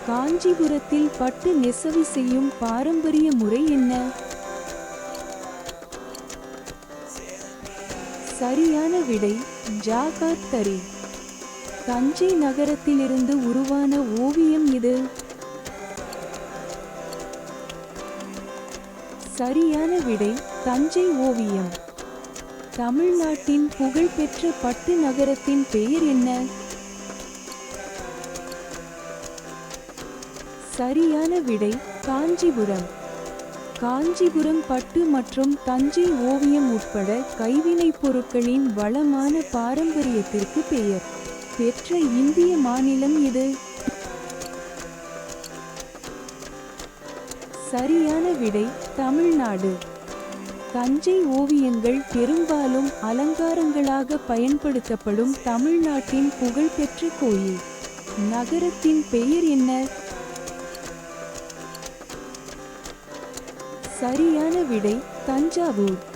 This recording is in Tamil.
காஞ்சிபுரத்தில் பட்டு நெசவு செய்யும் பாரம்பரிய முறை என்ன? சரியான விடை ஜாகார் தறி. தஞ்சை நகரத்திலிருந்து உருவான ஓவியம் இது. சரியான விடை தஞ்சை ஓவியம். தமிழ்நாட்டின் புகழ்பெற்ற பட்டு நகரத்தின் பெயர் என்ன? சரியான விடை காஞ்சிபுரம். காஞ்சிபுரம் பட்டு மற்றும் தஞ்சை ஓவியம் உட்பட கைவினைப் பொருட்களின் வளமான பாரம்பரியத்திற்கு பெயர் பெற்ற இந்திய மாநிலம் எது? சரியான விடை தமிழ்நாடு. தஞ்சை ஓவியங்கள் பெரும்பாலும் அலங்காரங்களாக பயன்படுத்தப்படும் தமிழ்நாட்டின் புகழ்பெற்ற கோயில் நகரத்தின் பெயர் என்ன? சரியான விடை தஞ்சாவூர்.